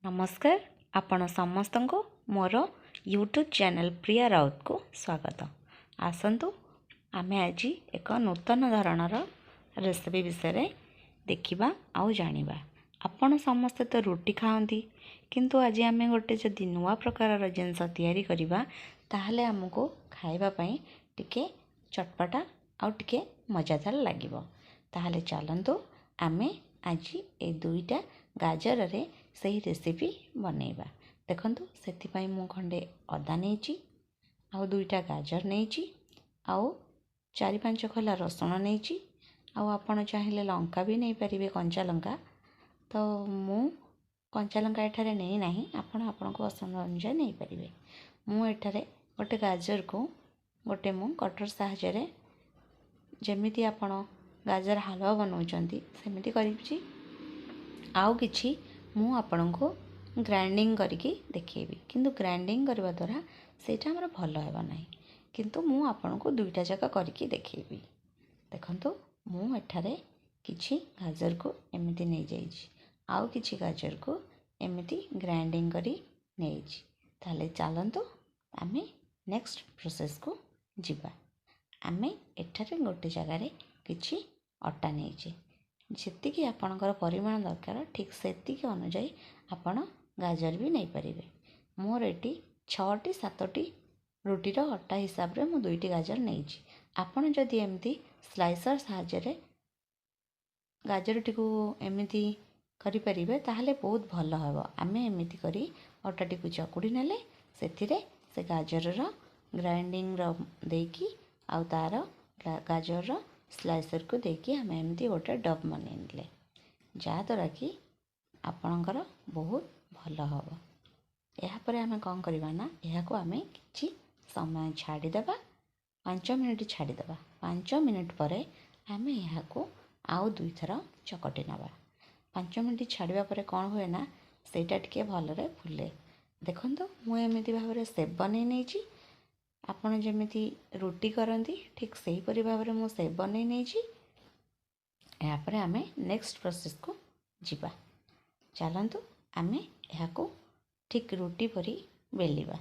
नमस्कार आपण समस्त को मोर यूट्यूब चैनल प्रिया राउत को स्वागत। आसतु आम आज एक नूतन धरणर रेसिपी विषय देखा आउ जाना। आपण समस्ते तो रुटी खाती किंतु आज आम गोटे जदि नुआ प्रकार जिनस तैयारी करवा ताहले आमको खाइबापी टिके चटपटा आउ टिके मजादार लगिबो। ताहले चलंतु आमे आज ए दुईटा गाजर रे सही रेसिपी बनैबा। देखंतु सेथिपाई मु खंडे अदा नेची आउ दुईटा गाजर नेची आउ 4-5 खोला रसुण नेची आउ आपण चाहिले लंका भी नहीं परिबे कंचा लंका। तो मु कंचा लंका एठारे नहीं नाही आपण आपण को पसंद अनुसार नहीं परिबे। मु एठारे गोटे गाजर को गोटे मु कटर साहाय्य रे जेमिति आपण गाजर हलवा बनाउचंती सेमिति करिछि। आउ किछि मु आपण को ग्राइंडिंग करके देखेबी किंतु ग्राइंडिंग करबा द्वारा सेटा हमर भलो हेबा नाही किंतु मु आपण को दुईटा जका करके देखेबी। देखंतु मु एठारे किछि गाजर को एमिति नै जाइछि आउ किछि गाजर को एमिति ग्राइंडिंग करी नेछि। ताले चलंतु आमे नेक्स्ट प्रोसेस को जिबा। आमे एठारे गोटे जगह रे किछि अटा नेछि जेतिकी आपणकर परिमाण दरकार ठीक सेतिकी अनुसार आपण गाजर भी नहीं पारिबे। मोर एटी 6-7टी रुटीर अटा हिसाब रे मु 2टी गाजर नेछि। आपण जदि एमती स्लाइसर साहाय्य रे गाजर टिकु एमिति करि परिबे ताहले बहुत भलो हबो। आमे एमिति करी अटा टिकु चकुडी नेले सेथिरे से गाजर रो ग्राइंडिंग रो देकी आउ तार गाजर रो स्लाइसर को देकी आम एमती गोटे डब बनेले जहाँद्वारा कि आपणकर बहुत भल हम। यापर आम कौन करवा ना यह आम कि समय छाड़ीदे 5 मिनिट छाड़ीदे 5 मिनिट पर आम यह आउ 2 थर चकटी नवा। 5 मिनिट छाड़ा पर कौन हुए ना सेटा टिके भलरे फुले। देखो मुझे भाव सेप बन नहीं आपण जमिति रुटी करती ठीक सही परि भाव में मु सेप बन नहीं। यापर आम नेक्स्ट प्रोसेस को जिबा। चलंतु आमे यहाको ठीक रुटी परी बेलिबा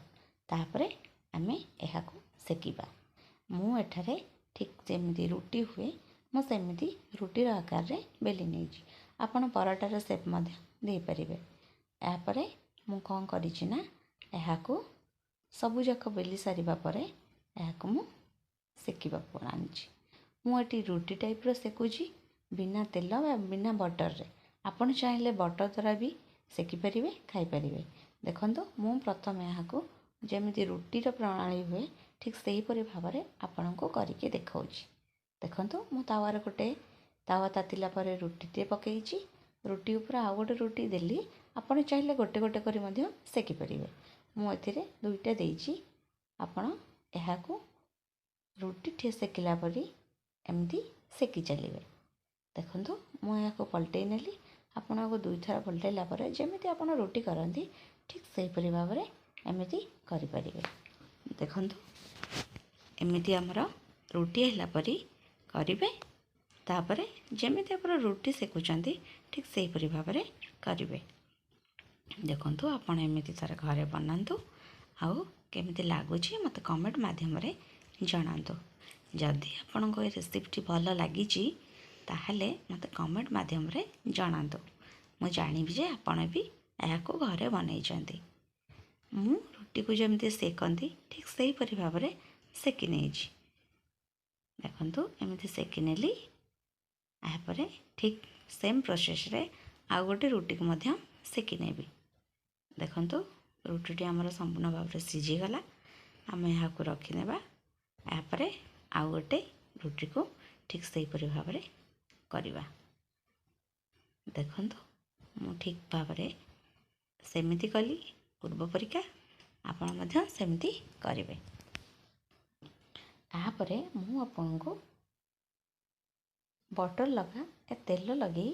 तापरे आमे यहाको सेकिबा। मु एठारे ठीक जेमिति रुटी हुए मु सेमिति रुटीर आकार रे बेली नेछि। आपण पराटार सेप मध्य दे परिबे। यापर मु कौन करिछि ना यहाको सबु जाक बेली सारिबा परे यहाको मु सेकिबा आनिछि। मु एटी रुटी टाइप रो सेकुछि बिना तेल व बिना बटर रे। आपण चाहिले बटर द्वारा भी सेकी परिबे खाई परिबे। देखंतु मु प्रथम यहाको जेमिति रुटीर प्रणाली हुए ठीक सही परि भाव रे आपण को करके देखाउछि। देखंतु मु तावार गोटे तावा तातिला परे रुटी ते पकेइछि। रुटी ऊपर आ गोटे रुटी देली आपण चाहिले गोटे गोटे करी मध्य सेकी परिबे। मु एथिरे दुईटा देइछि। आपण यहाको रुटी ठे सेकिला परी एमती सेकी चलिबे। देखंतु मु यहाको पलटै नेली। आपण को 2 थर पलटैला परे जेमिति आपण रुटी करंती ठीक सही परि भाव रे एमिति करि परिबे। देखंतु एमिति हमर रुटी हैला परी करिवे। तापरे जेमिति आपण रुटी सेकुचंती ठीक सही परि भाव रे करिवे। देखंतु आपण एमिति तार घरे बनांतु आउ केमिति लागुची मते कमेंट माध्यम रे जणांतु। जदि आपण को रेसिपी भल लागिची ताहले मते कमेंट माध्यम रे जणांतु। मु जानिबि जे आपण भी याको घरे बनैचंती। मु रुटी को जेमिति सेकंती ठीक सही परि भाव रे सेकी नेछि। देखंतु एमिति सेकी नेली। यापरे ठीक सेम प्रोसेस रे आ गोटे रुटी को मध्य सेकी नेबी। देखंतु रुटी हमर संपूर्ण भाव रे सिझी गला। आम यहाँ को रखिनेबा। यापरे आउ गोटे रुटी को ठीक सही परि भाव रे करिबा। देखंतु मु ठीक भाव रे सेमिति कली पूर्व परिका आपण मध्य सेमिति करिवे। यापरे मु आपण को बटर लगा ए तेल लगे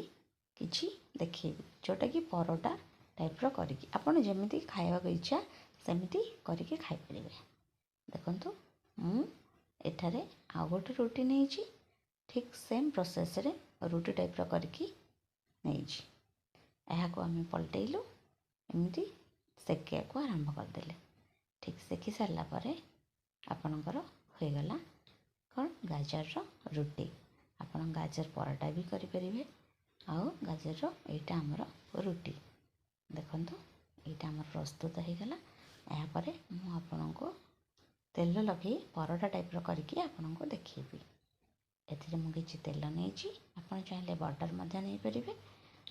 किछि देखिबी जोटा कि परोटा टाइप रो करिकी आपण जेमिति खाइबा को इच्छा सेमिति करिके खाइ परिबे। देखंतु मु एठारे आ गोटे रुटी नेछि ठीक सेम प्रोसेस रे रुटी टाइप रो करिकी नेछि। यहाँ को आम पलटेलु एमती सेकिया को आरंभ करदेले। ठीक सेकी सारा पर आपणकर हो गला कौन गाजर रुटी। आपण गाजर पराठा भी करें आउ गाजर यहाँ आमर रुटी देखो यहाँ आमर प्रस्तुत हो गला। यापर मुझे तेल लगे परोटा टाइप करके आपन को देखी। एथिरे मु किछि तेल नहीं आपन चाहिए बटर नहीं पारे।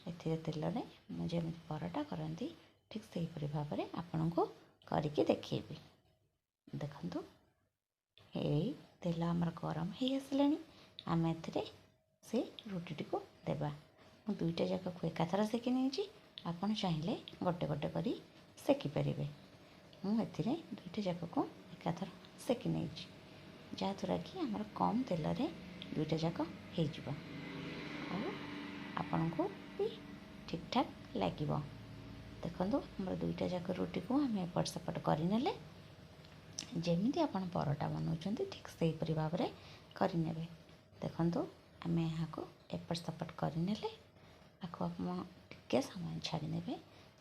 एथिरे तेल ने मुझे परोटा करती ठीक से भाव में आपन को करके देखी। देखो ये तेल आमर गरम हो आसला। आम ए से रुटी को देवा। मु दुईटा जाक को एकाथर सेकी नहीं। आपन चाहिए गोटे गोटे करी सेकी पारे। मुझे दुईटा जाक को एकाथर सेकी नहीं जहाँद्वारा कि आमर कम तेल रे दुईटा जाक हो आपण को भी ठीक ठाक लगे। देखो आमर दुईटा जाक रुटी को आम एपट सेपट करने जमी आप परोटा बनाऊँ ठीक से भाव में करे। देखो आम यहाँ को एपट सेपट करने आपको टे समय छाड़ने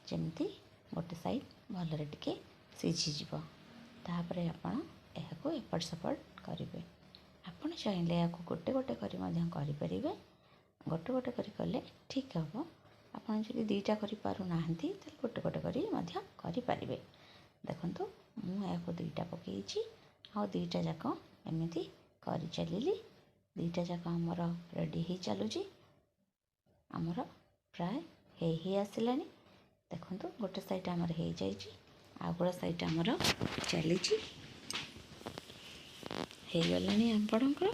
जमी गोटे साइड भलरे टे सीझीज। तापर आपण यहाँ एपट सेपट करेंगे। आपड़ चाहिए यहाँ गोटे गोटे करें गोटे गोटे कले ठीक हम। आपड़ जब दीटा करना गोटे गोटे करें। देखो मुझे दीटा पकई आ दीटा जाक एमती कर चली। दीटा जाक आमर रेडी हो चलुची आमर प्राय ही आसला। देखो गोटे साइड आमर हो जाए आ गोटे साइड आमर चली हो गला। आपणकर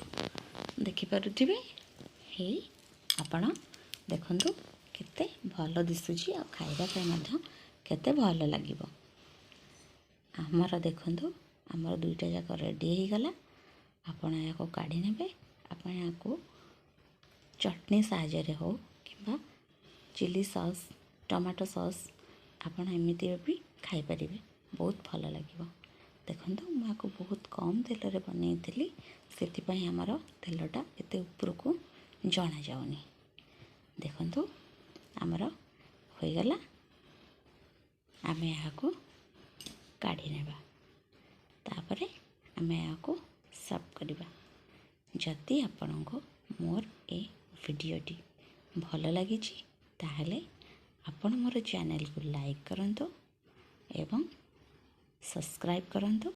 देखिपे हे आपण देखु केते भल दिशुची आ खाइबा केते भल लगे। आमर देखु आमर दुईटा जाक रेडी हो गला। आपण या काढ़ी ने आप यहाँ चटनी साहाय्य हो कि चिली सॉस टमाटो सॉस आपड़ एमती भी खाईपर बहुत भल लगे। देखो मुझे बहुत कम तेल रे बनई से आमर तेलटा एत ऊपर को जना जाऊनी। देखो आमर हो गला। आम यहाँ काढ़ी नेबा तापर आम यहाँ सर्व करवा। जदि आपण को मोर ए वीडियोटी भल लगी ताहले आपण मोर चैनल को लाइक करंतु एवं सब्सक्राइब करंतु।